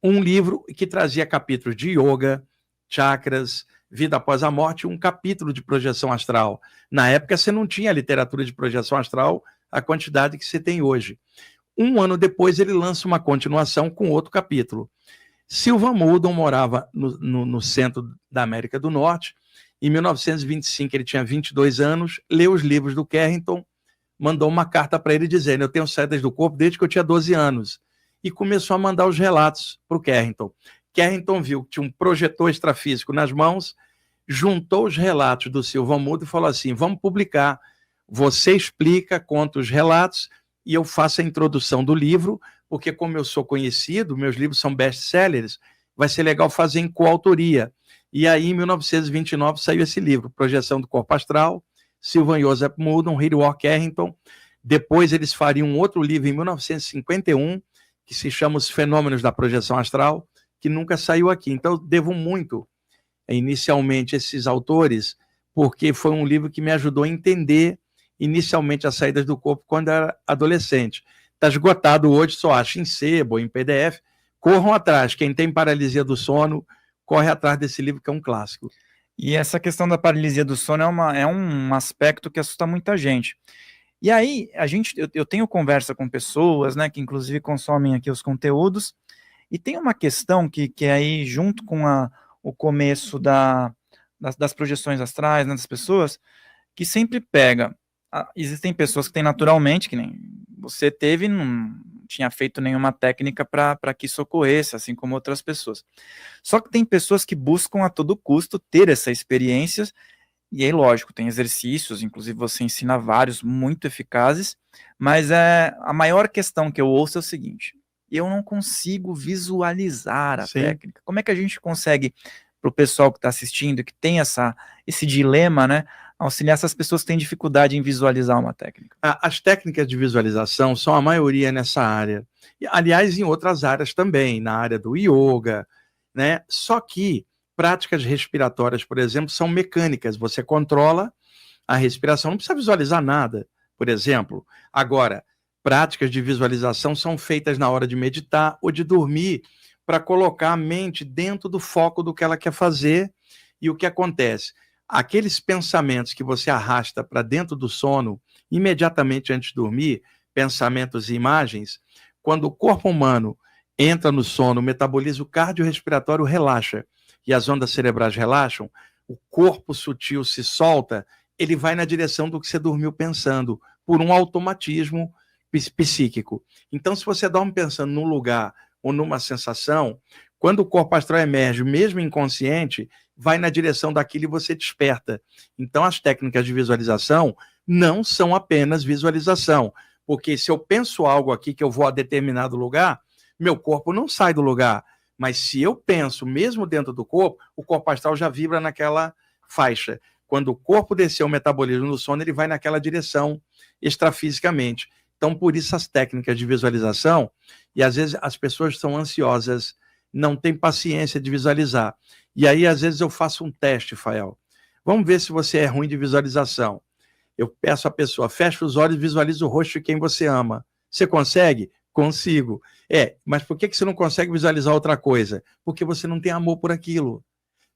um livro que trazia capítulos de yoga, chakras, vida após a morte, um capítulo de projeção astral. Na época, você não tinha literatura de projeção astral a quantidade que você tem hoje. Um ano depois, ele lança uma continuação com outro capítulo. Sylvan Muldon morava no centro da América do Norte. Em 1925, ele tinha 22 anos, leu os livros do Carrington, mandou uma carta para ele dizendo: eu tenho saídas do corpo desde que eu tinha 12 anos. E começou a mandar os relatos para o Carrington. Carrington viu que tinha um projetor extrafísico nas mãos, juntou os relatos do Sylvan Muldon e falou assim: vamos publicar. Você explica, conta os relatos e eu faço a introdução do livro, porque como eu sou conhecido, meus livros são best-sellers, vai ser legal fazer em coautoria. E aí, em 1929, saiu esse livro, Projeção do Corpo Astral, Sylvan Joseph Muldon, Hillward Carrington. Depois eles fariam um outro livro em 1951, que se chama Os Fenômenos da Projeção Astral, que nunca saiu aqui. Então, eu devo muito, inicialmente, esses autores, porque foi um livro que me ajudou a entender, inicialmente, as saídas do corpo quando eu era adolescente. Está esgotado hoje, só acha em sebo, em PDF. Corram atrás. Quem tem paralisia do sono, corre atrás desse livro, que é um clássico. E essa questão da paralisia do sono é um aspecto que assusta muita gente. E aí, eu tenho conversa com pessoas, né, que inclusive consomem aqui os conteúdos, e tem uma questão que aí, junto com o começo das projeções astrais, né, das pessoas, que sempre pega. Existem pessoas que têm naturalmente, que nem você teve, não tinha feito nenhuma técnica para que isso ocorresse, assim como outras pessoas. Só que tem pessoas que buscam a todo custo ter essa experiência, e aí, lógico, tem exercícios, inclusive você ensina vários muito eficazes, mas a maior questão que eu ouço é o seguinte: eu não consigo visualizar a técnica. Como é que a gente consegue, para o pessoal que está assistindo, que tem esse dilema, né, auxiliar essas pessoas que têm dificuldade em visualizar uma técnica? As técnicas de visualização são a maioria nessa área. E, aliás, em outras áreas também, na área do yoga, né? Só que práticas respiratórias, por exemplo, são mecânicas. Você controla a respiração, não precisa visualizar nada, por exemplo. Agora, práticas de visualização são feitas na hora de meditar ou de dormir, para colocar a mente dentro do foco do que ela quer fazer. E o que acontece? Aqueles pensamentos que você arrasta para dentro do sono, imediatamente antes de dormir, pensamentos e imagens, quando o corpo humano entra no sono, o metabolismo cardiorrespiratório relaxa e as ondas cerebrais relaxam, o corpo sutil se solta, ele vai na direção do que você dormiu pensando, por um automatismo psíquico. Então, se você dorme pensando num lugar ou numa sensação, quando o corpo astral emerge, mesmo inconsciente, vai na direção daquilo e você desperta. Então, as técnicas de visualização não são apenas visualização, porque se eu penso algo aqui que eu vou a determinado lugar, meu corpo não sai do lugar. Mas se eu penso mesmo dentro do corpo, o corpo astral já vibra naquela faixa. Quando o corpo descer o metabolismo no sono, ele vai naquela direção extrafisicamente. Então, por isso as técnicas de visualização, e às vezes as pessoas são ansiosas, não têm paciência de visualizar. E aí, às vezes, eu faço um teste, Fael. Vamos ver se você é ruim de visualização. Eu peço à pessoa, fecha os olhos e visualiza o rosto de quem você ama. Você consegue? Consigo. Mas por que você não consegue visualizar outra coisa? Porque você não tem amor por aquilo.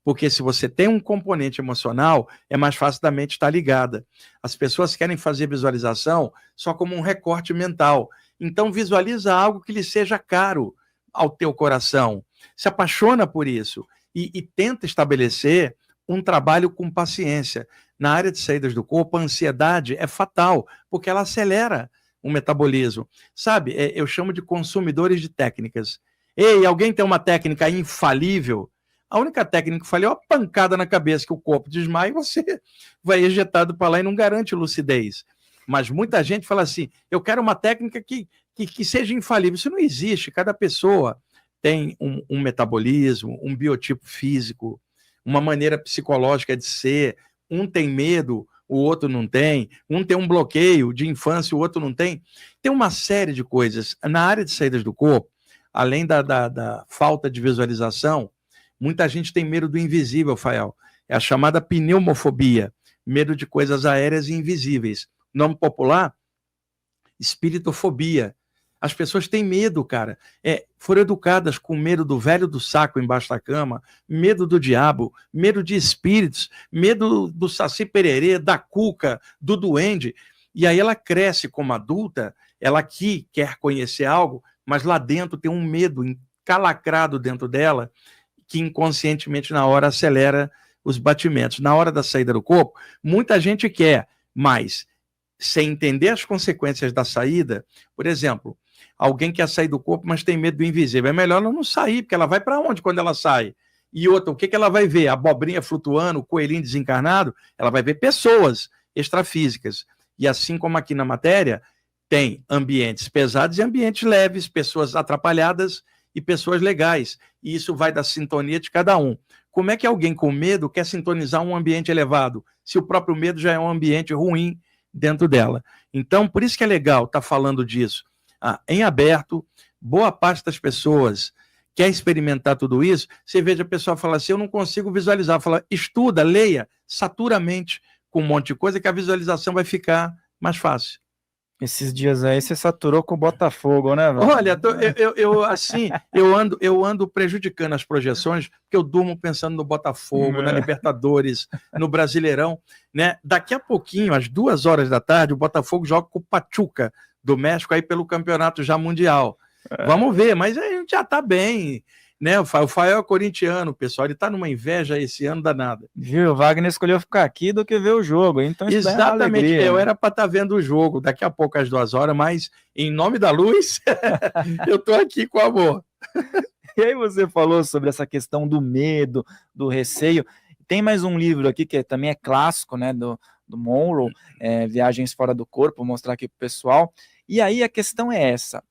Porque se você tem um componente emocional, é mais fácil da mente estar ligada. As pessoas querem fazer visualização só como um recorte mental. Então visualiza algo que lhe seja caro ao teu coração. Se apaixona por isso e tenta estabelecer um trabalho com paciência. Na área de saídas do corpo, a ansiedade é fatal, porque ela acelera o metabolismo. Sabe, eu chamo de consumidores de técnicas. Ei, alguém tem uma técnica infalível? A única técnica que falha é uma pancada na cabeça, que o corpo desmaia e você vai ejetado para lá e não garante lucidez. Mas muita gente fala assim, eu quero uma técnica que seja infalível. Isso não existe. Cada pessoa tem um metabolismo, um biotipo físico, uma maneira psicológica de ser. Um tem medo, o outro não tem. Um tem um bloqueio de infância, o outro não tem. Tem uma série de coisas. Na área de saídas do corpo, além da falta de visualização, muita gente tem medo do invisível, Fael. É a chamada pneumofobia, medo de coisas aéreas e invisíveis. Nome popular, espiritofobia. As pessoas têm medo, cara. Foram educadas com medo do velho do saco embaixo da cama, medo do diabo, medo de espíritos, medo do saci pererê, da cuca, do duende. E aí ela cresce como adulta, ela aqui quer conhecer algo, mas lá dentro tem um medo encalacrado dentro dela, que inconscientemente na hora acelera os batimentos. Na hora da saída do corpo, muita gente quer, mas sem entender as consequências da saída, por exemplo, alguém quer sair do corpo, mas tem medo do invisível. É melhor ela não sair, porque ela vai para onde quando ela sai? E outra, o que ela vai ver? A abobrinha flutuando, o coelhinho desencarnado? Ela vai ver pessoas extrafísicas. E assim como aqui na matéria, tem ambientes pesados e ambientes leves, pessoas atrapalhadas e pessoas legais. E isso vai da sintonia de cada um. Como é que alguém com medo quer sintonizar um ambiente elevado, se o próprio medo já é um ambiente ruim dentro dela? Então, por isso que é legal estar falando disso. Em aberto, boa parte das pessoas quer experimentar tudo isso. Você veja a pessoa falar assim, eu não consigo visualizar. Fala, estuda, leia, satura a mente com um monte de coisa que a visualização vai ficar mais fácil. Esses dias aí você saturou com o Botafogo, né, velho? Olha, eu ando prejudicando as projeções, porque eu durmo pensando no Botafogo, na Libertadores, no Brasileirão, né? Daqui a pouquinho, às 2h da tarde, o Botafogo joga com o Pachuca do México aí pelo campeonato já mundial. Vamos ver, mas a gente já tá bem, né? O Fael é corintiano, pessoal, ele tá numa inveja esse ano danada. Viu, o Wagner escolheu ficar aqui do que ver o jogo, então isso exatamente, alegria, eu era para estar vendo o jogo daqui a pouco às 2h, mas em nome da luz, eu tô aqui com amor. E aí você falou sobre essa questão do medo, do receio. Tem mais um livro aqui que também é clássico, né, do Monroe, Viagens Fora do Corpo, vou mostrar aqui pro pessoal. E aí a questão é essa,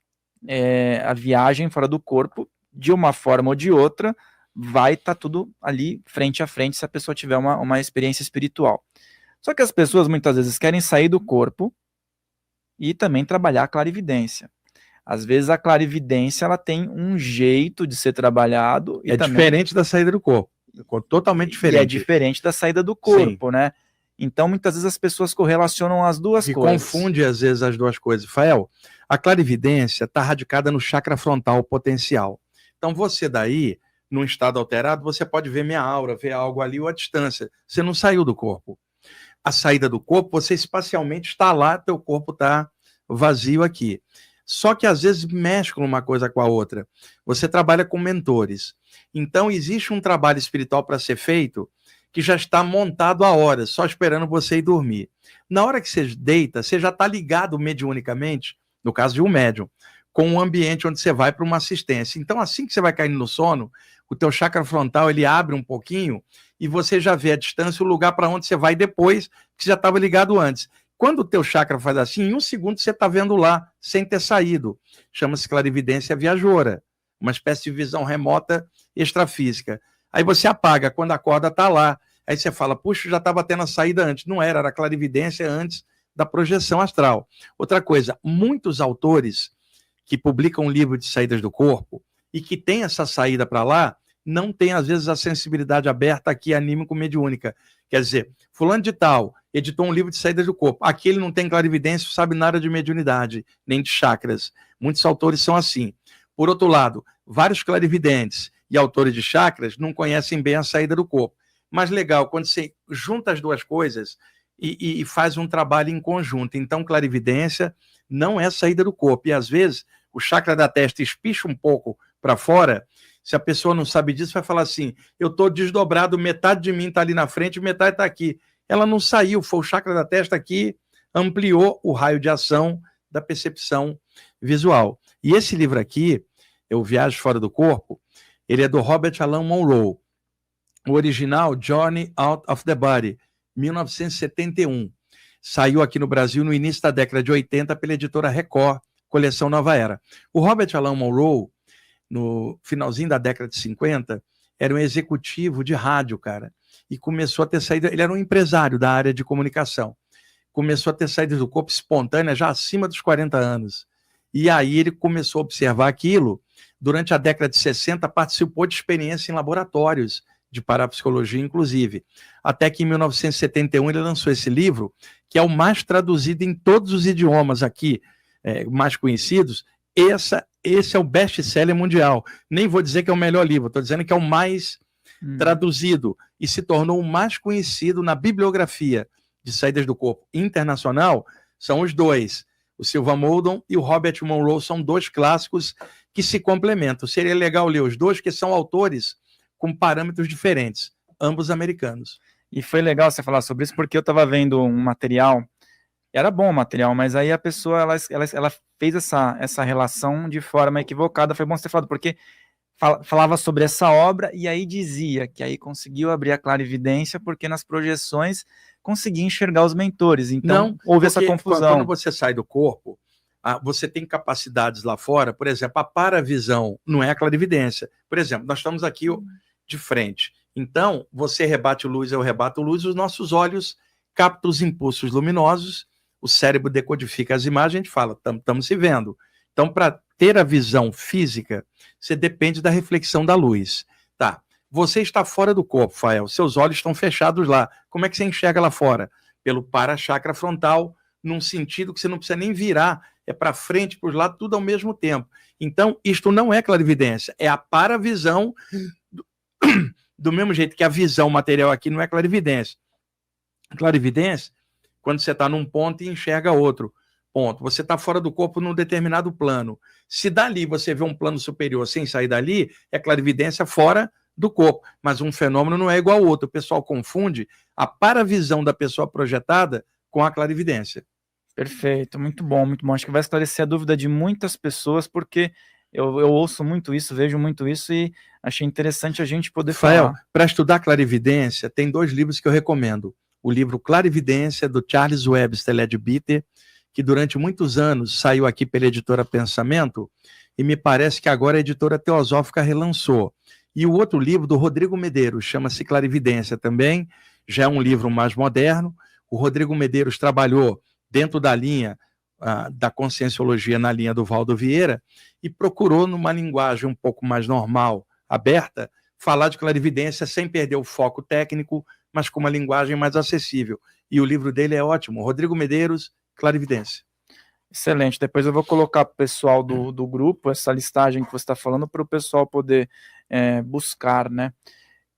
a viagem fora do corpo, de uma forma ou de outra, vai estar tudo ali frente a frente se a pessoa tiver uma experiência espiritual. Só que as pessoas muitas vezes querem sair do corpo e também trabalhar a clarividência. Às vezes a clarividência ela tem um jeito de ser trabalhado. E também diferente da saída do corpo. Totalmente diferente. E é diferente da saída do corpo, sim, né? Então, muitas vezes as pessoas correlacionam as duas coisas. E confunde, às vezes, as duas coisas. Fael, a clarividência está radicada no chakra frontal potencial. Então, você daí, num estado alterado, você pode ver minha aura, ver algo ali ou à distância. Você não saiu do corpo. A saída do corpo, você espacialmente está lá, teu corpo está vazio aqui. Só que, às vezes, mescla uma coisa com a outra. Você trabalha com mentores. Então, existe um trabalho espiritual para ser feito que já está montado há horas, só esperando você ir dormir. Na hora que você deita, você já está ligado mediunicamente, no caso de um médium, com um ambiente onde você vai para uma assistência. Então, assim que você vai caindo no sono, o teu chakra frontal ele abre um pouquinho e você já vê a distância, o lugar para onde você vai depois, que já estava ligado antes. Quando o teu chakra faz assim, em 1 segundo você está vendo lá, sem ter saído. Chama-se clarividência viajoura, uma espécie de visão remota extrafísica. Aí você apaga, quando acorda está lá. Aí você fala, puxa, já estava tendo a saída antes. Não era, era clarividência antes da projeção astral. Outra coisa, muitos autores que publicam um livro de saídas do corpo e que tem essa saída para lá, não tem, às vezes, a sensibilidade aberta aqui, anímico-mediúnica. Quer dizer, fulano de tal editou um livro de saídas do corpo. Aqui ele não tem clarividência, não sabe nada de mediunidade, nem de chakras. Muitos autores são assim. Por outro lado, vários clarividentes e autores de chakras não conhecem bem a saída do corpo. Mas legal, quando você junta as duas coisas e faz um trabalho em conjunto. Então, clarividência não é saída do corpo. E, às vezes, o chakra da testa espicha um pouco para fora. Se a pessoa não sabe disso, vai falar assim, eu estou desdobrado, metade de mim está ali na frente, metade está aqui. Ela não saiu, foi o chakra da testa que ampliou o raio de ação da percepção visual. E esse livro aqui, O Viagem Fora do Corpo, ele é do Robert Alan Monroe. O original, Journey Out of the Body, 1971. Saiu aqui no Brasil no início da década de 80 pela editora Record, coleção Nova Era. O Robert Alan Monroe, no finalzinho da década de 50, era um executivo de rádio, cara, e começou a ter saída, ele era um empresário da área de comunicação, começou a ter saídas do corpo espontânea já acima dos 40 anos. E aí ele começou a observar aquilo. Durante a década de 60, participou de experiência em laboratórios de parapsicologia, inclusive. Até que em 1971 ele lançou esse livro, que é o mais traduzido em todos os idiomas aqui, mais conhecidos, esse é o best-seller mundial. Nem vou dizer que é o melhor livro, estou dizendo que é o mais traduzido e se tornou o mais conhecido na bibliografia de saídas do corpo internacional. São os dois. O Sylvan Moldon e o Robert Monroe são dois clássicos que se complementam. Seria legal ler os dois, que são autores com parâmetros diferentes, ambos americanos. E foi legal você falar sobre isso, porque eu estava vendo um material, era bom o material, mas aí a pessoa ela fez essa relação de forma equivocada. Foi bom você ter falado, porque falava sobre essa obra e aí dizia que aí conseguiu abrir a clarividência porque nas projeções conseguia enxergar os mentores. Então, houve essa confusão. Quando você sai do corpo, você tem capacidades lá fora, por exemplo, a paravisão não é a clarividência. Por exemplo, nós estamos aqui de frente. Então, você rebate luz, eu rebato luz, os nossos olhos captam os impulsos luminosos, o cérebro decodifica as imagens, a gente fala, estamos se vendo. Então, para ter a visão física, você depende da reflexão da luz. Tá. Você está fora do corpo, Fael, seus olhos estão fechados lá. Como é que você enxerga lá fora? Pelo para-chakra frontal, num sentido que você não precisa nem virar, é para frente, para os lados, tudo ao mesmo tempo. Então, isto não é clarividência, é a paravisão, do mesmo jeito que a visão material aqui não é clarividência. Clarividência, quando você está num ponto e enxerga outro ponto. Você está fora do corpo num determinado plano. Se dali você vê um plano superior sem sair dali, é clarividência fora do corpo. Mas um fenômeno não é igual ao outro. O pessoal confunde a paravisão da pessoa projetada com a clarividência. Perfeito, muito bom, muito bom. Acho que vai esclarecer a dúvida de muitas pessoas, porque eu ouço muito isso, vejo muito isso e achei interessante a gente poder falar. Para estudar clarividência, tem 2 livros que eu recomendo. O livro Clarividência, do Charles Webster Leadbeater, que durante muitos anos saiu aqui pela editora Pensamento, e me parece que agora a editora Teosófica relançou. E o outro livro, do Rodrigo Medeiros, chama-se Clarividência também, já é um livro mais moderno. O Rodrigo Medeiros trabalhou dentro da linha da conscienciologia, na linha do Valdo Vieira, e procurou, numa linguagem um pouco mais normal, aberta, falar de clarividência sem perder o foco técnico, mas com uma linguagem mais acessível. E o livro dele é ótimo, Rodrigo Medeiros, Clarividência. Excelente, depois eu vou colocar para o pessoal do grupo essa listagem que você está falando para o pessoal poder buscar, né?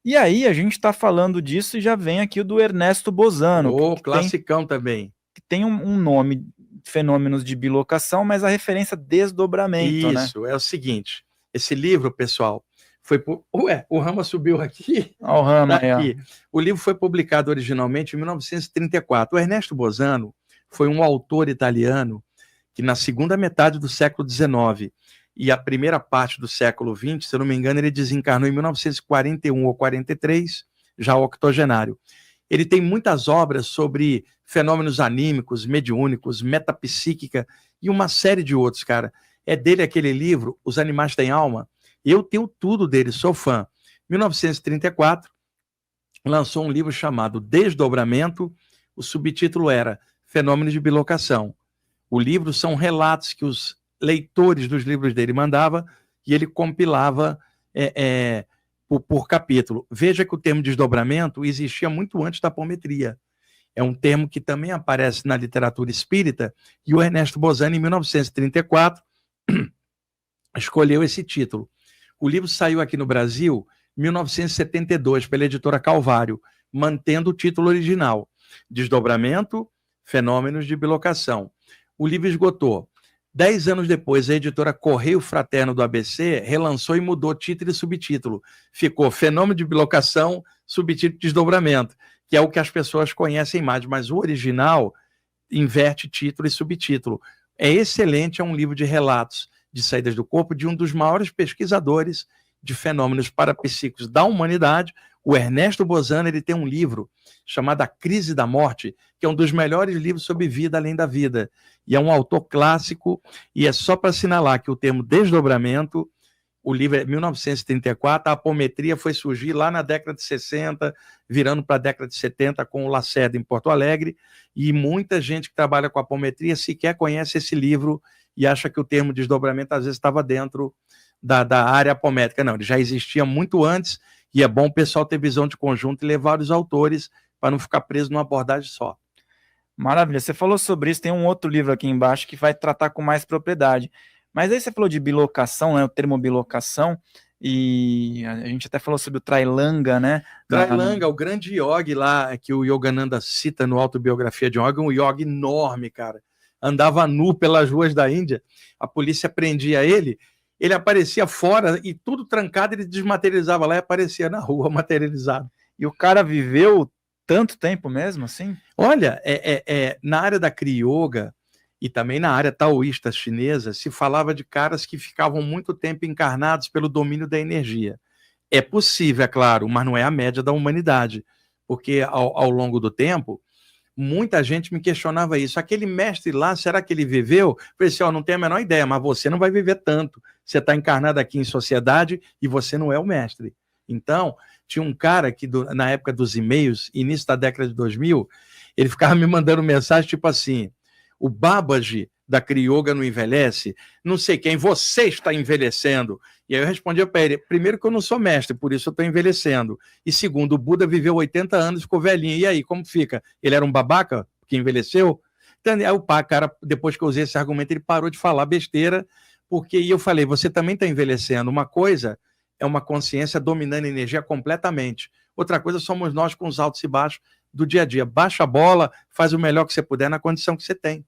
E aí a gente está falando disso e já vem aqui o do Ernesto Bozano. Classicão também. Que tem um nome, Fenômenos de Bilocação, mas a referência desdobramento, né? Isso, é o seguinte, esse livro, pessoal, foi por... Ué, o Rama subiu aqui. Olha o Rama aí, aqui. O livro foi publicado originalmente em 1934. O Ernesto Bozano foi um autor italiano que na segunda metade do século XIX e a primeira parte do século XX, se eu não me engano, ele desencarnou em 1941 ou 43, já octogenário. Ele tem muitas obras sobre fenômenos anímicos, mediúnicos, metapsíquica e uma série de outros, cara. É dele aquele livro, Os Animais Têm Alma. Eu tenho tudo dele, sou fã. Em 1934, lançou um livro chamado Desdobramento. O subtítulo era Fenômenos de Bilocação. O livro são relatos que os leitores dos livros dele mandavam e ele compilava por capítulo. Veja que o termo desdobramento existia muito antes da apometria. É um termo que também aparece na literatura espírita, e o Ernesto Bozano, em 1934, escolheu esse título. O livro saiu aqui no Brasil em 1972, pela editora Calvário, mantendo o título original, Desdobramento, Fenômenos de Bilocação. O livro esgotou. 10 anos depois, a editora Correio Fraterno do ABC relançou e mudou título e subtítulo. Ficou Fenômeno de Bilocação, subtítulo Desdobramento, que é o que as pessoas conhecem mais, mas o original inverte título e subtítulo. É excelente, é um livro de relatos de saídas do corpo de um dos maiores pesquisadores de fenômenos parapsíquicos da humanidade, o Ernesto Bozano. Ele tem um livro chamado A Crise da Morte, que é um dos melhores livros sobre vida além da vida, e é um autor clássico, e é só para assinalar que o termo desdobramento, o livro é 1934, a apometria foi surgir lá na década de 60, virando para a década de 70 com o Lacerda em Porto Alegre, e muita gente que trabalha com apometria sequer conhece esse livro e acha que o termo desdobramento às vezes estava dentro da área apométrica. Não, ele já existia muito antes, e é bom o pessoal ter visão de conjunto e levar os autores para não ficar preso numa abordagem só. Maravilha, você falou sobre isso, tem um outro livro aqui embaixo que vai tratar com mais propriedade. Mas aí você falou de bilocação, né, o termo bilocação, e a gente até falou sobre o Trailanga, né? Trailanga, o grande yogi lá, que o Yogananda cita no Autobiografia de um Yogi, um yogi enorme, cara. Andava nu pelas ruas da Índia, a polícia prendia ele aparecia fora e tudo trancado, ele desmaterializava lá e aparecia na rua materializado. E o cara viveu tanto tempo mesmo, assim? Olha, na área da Kriya Yoga e também na área taoísta chinesa, se falava de caras que ficavam muito tempo encarnados pelo domínio da energia. É possível, é claro, mas não é a média da humanidade, porque ao longo do tempo, muita gente me questionava isso. Aquele mestre lá, será que ele viveu? Eu falei assim, não tenho a menor ideia, mas você não vai viver tanto. Você está encarnado aqui em sociedade e você não é o mestre. Então, tinha um cara que, na época dos e-mails, início da década de 2000, ele ficava me mandando mensagem tipo assim, o Babaji da Kriya Yoga não envelhece, não sei quem, você está envelhecendo. E aí eu respondia para ele, primeiro que eu não sou mestre, por isso eu estou envelhecendo. E segundo, o Buda viveu 80 anos e ficou velhinho. E aí, como fica? Ele era um babaca que envelheceu? Então, aí o cara, depois que eu usei esse argumento, ele parou de falar besteira, porque e eu falei, você também está envelhecendo. Uma coisa é uma consciência dominando a energia completamente. Outra coisa somos nós com os altos e baixos do dia a dia. Baixa a bola, faz o melhor que você puder na condição que você tem.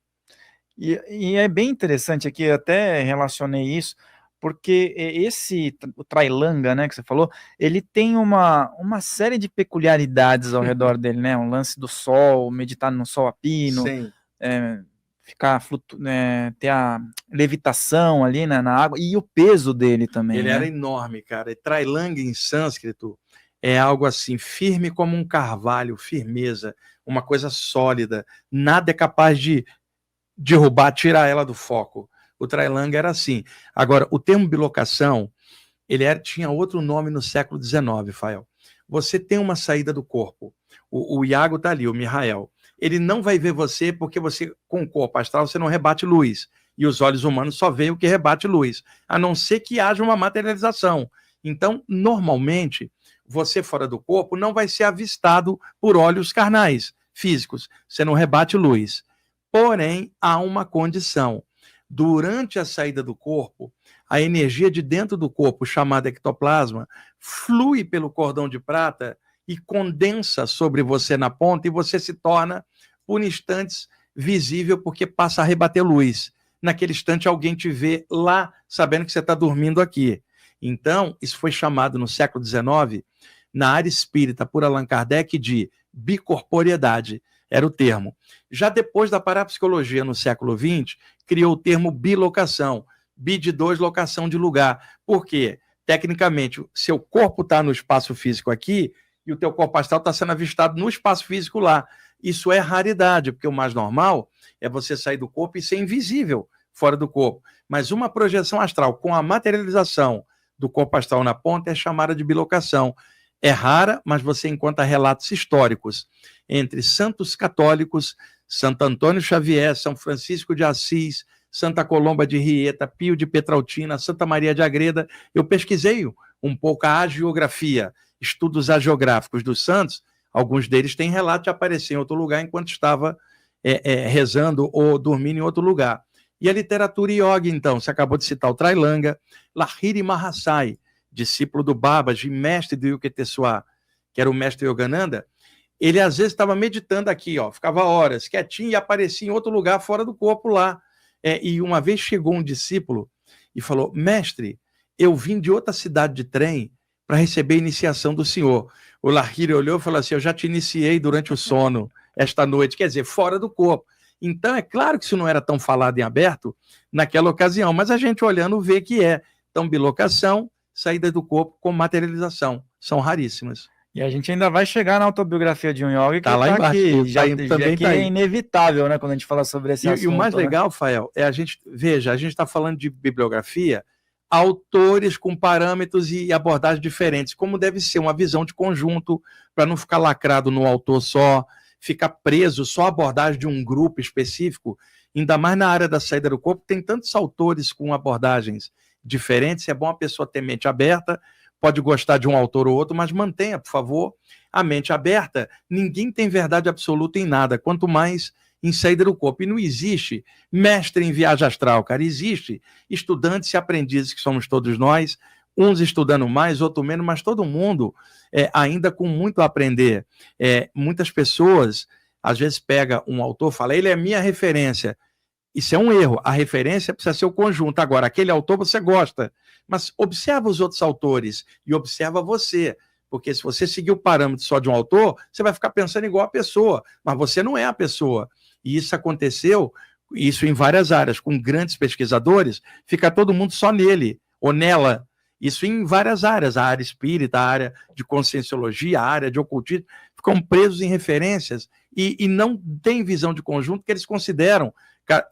E é bem interessante aqui, eu até relacionei isso, porque o Trailanga, né, que você falou, ele tem uma série de peculiaridades ao redor dele, né, um lance do sol, meditar no sol a pino, ficar ter a levitação ali na água, e o peso dele também, ele né? era enorme, cara, e Trailanga em sânscrito é algo assim, firme como um carvalho, firmeza, uma coisa sólida, nada é capaz de derrubar, tirar ela do foco. O Trailanga era assim. Agora, o termo bilocação, tinha outro nome no século XIX, Fael. Você tem uma saída do corpo. O Iago está ali, o Mihael. Ele não vai ver você porque você, com o corpo astral, você não rebate luz. E os olhos humanos só veem o que rebate luz, a não ser que haja uma materialização. Então, normalmente, você fora do corpo não vai ser avistado por olhos carnais, físicos. Você não rebate luz. Porém, há uma condição. Durante a saída do corpo, a energia de dentro do corpo, chamada ectoplasma, flui pelo cordão de prata e condensa sobre você na ponta e você se torna, por instantes, visível porque passa a rebater luz. Naquele instante, alguém te vê lá, sabendo que você está dormindo aqui. Então, isso foi chamado no século XIX, na área espírita, por Allan Kardec, de bicorporeidade. Era o termo. Já depois da parapsicologia, no século XX, criou o termo bilocação. Bi de dois, locação de lugar. Por quê? Tecnicamente, seu corpo está no espaço físico aqui e o teu corpo astral está sendo avistado no espaço físico lá. Isso é raridade, porque o mais normal é você sair do corpo e ser invisível fora do corpo. Mas uma projeção astral com a materialização do corpo astral na ponta é chamada de bilocação. É rara, mas você encontra relatos históricos entre santos católicos, Santo Antônio Xavier, São Francisco de Assis, Santa Colomba de Rieta, Pio de Petrautina, Santa Maria de Agreda. Eu pesquisei um pouco a hagiografia, estudos hagiográficos dos santos. Alguns deles têm relato de aparecer em outro lugar enquanto estava rezando ou dormindo em outro lugar. E a literatura yoga, então, você acabou de citar o Trailanga, Lahiri Mahasai, discípulo do Babaji, mestre do Yuketeswar, que era o mestre Yogananda, ele às vezes estava meditando aqui, ficava horas, quietinho, e aparecia em outro lugar fora do corpo lá. E uma vez chegou um discípulo e falou, mestre, eu vim de outra cidade de trem para receber a iniciação do senhor. O Lahiri olhou e falou assim, eu já te iniciei durante o sono esta noite, quer dizer, fora do corpo. Então, é claro que isso não era tão falado em aberto naquela ocasião, mas a gente olhando vê que é. Então, bilocação, saída do corpo com materialização, são raríssimas. E a gente ainda vai chegar na autobiografia de um yogi que tá lá embaixo, aqui, também que é inevitável, né, quando a gente fala sobre esse assunto. E o mais legal, Fael, é a gente está falando de bibliografia, autores com parâmetros e abordagens diferentes, como deve ser uma visão de conjunto, para não ficar lacrado no autor só, ficar preso só à abordagem de um grupo específico, ainda mais na área da saída do corpo, tem tantos autores com abordagens diferentes, é bom a pessoa ter mente aberta, pode gostar de um autor ou outro, mas mantenha, por favor, a mente aberta. Ninguém tem verdade absoluta em nada, quanto mais em saída do corpo. E não existe mestre em viagem astral, cara. Existe estudantes e aprendizes, que somos todos nós, uns estudando mais, outros menos, mas todo mundo ainda com muito a aprender. Muitas pessoas, às vezes, pega um autor e fala, ele é minha referência. Isso é um erro. A referência precisa ser o conjunto. Agora, aquele autor você gosta, mas observa os outros autores e observa você. Porque se você seguir o parâmetro só de um autor, você vai ficar pensando igual a pessoa, mas você não é a pessoa. E isso aconteceu, isso em várias áreas, com grandes pesquisadores, fica todo mundo só nele, ou nela. Isso em várias áreas, a área espírita, a área de conscienciologia, a área de ocultismo, ficam presos em referências e não têm visão de conjunto, que eles consideram.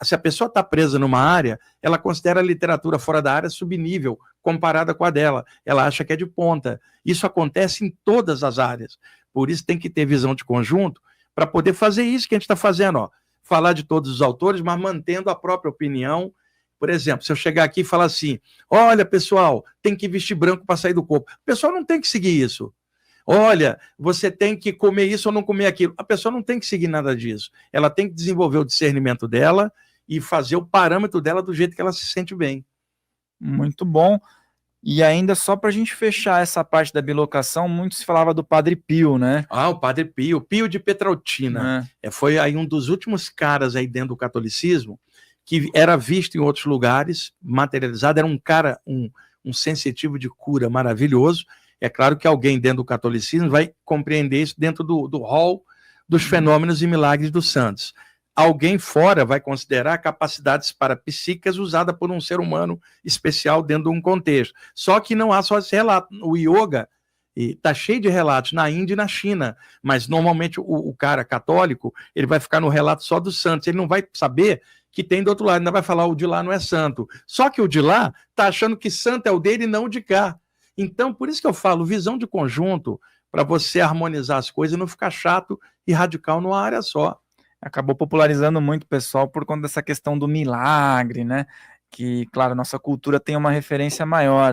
Se a pessoa está presa numa área, ela considera a literatura fora da área subnível, comparada com a dela. Ela acha que é de ponta. Isso acontece em todas as áreas. Por isso tem que ter visão de conjunto para poder fazer isso que a gente está fazendo. Ó. Falar de todos os autores, mas mantendo a própria opinião. Por exemplo, se eu chegar aqui e falar assim, olha, pessoal, tem que vestir branco para sair do corpo. O pessoal não tem que seguir isso. Olha, você tem que comer isso ou não comer aquilo. A pessoa não tem que seguir nada disso. Ela tem que desenvolver o discernimento dela e fazer o parâmetro dela do jeito que ela se sente bem. Muito bom. E ainda só para a gente fechar essa parte da bilocação, muito se falava do Padre Pio, né? O Padre Pio, Pio de Petrautina. Foi aí um dos últimos caras aí dentro do catolicismo que era visto em outros lugares, materializado, era um cara, um sensitivo de cura maravilhoso. É claro que alguém dentro do catolicismo vai compreender isso dentro do rol dos fenômenos e milagres dos santos. Alguém fora vai considerar capacidades parapsíquicas usadas por um ser humano especial dentro de um contexto. Só que não há só esse relato. O yoga está cheio de relatos na Índia e na China, mas normalmente o cara católico ele vai ficar no relato só dos santos, ele não vai saber que tem do outro lado, ainda vai falar o de lá não é santo. Só que o de lá está achando que santo é o dele e não o de cá. Então, por isso que eu falo, visão de conjunto, para você harmonizar as coisas e não ficar chato e radical numa área só. Acabou popularizando muito o pessoal por conta dessa questão do milagre, né? Que, claro, nossa cultura tem uma referência maior.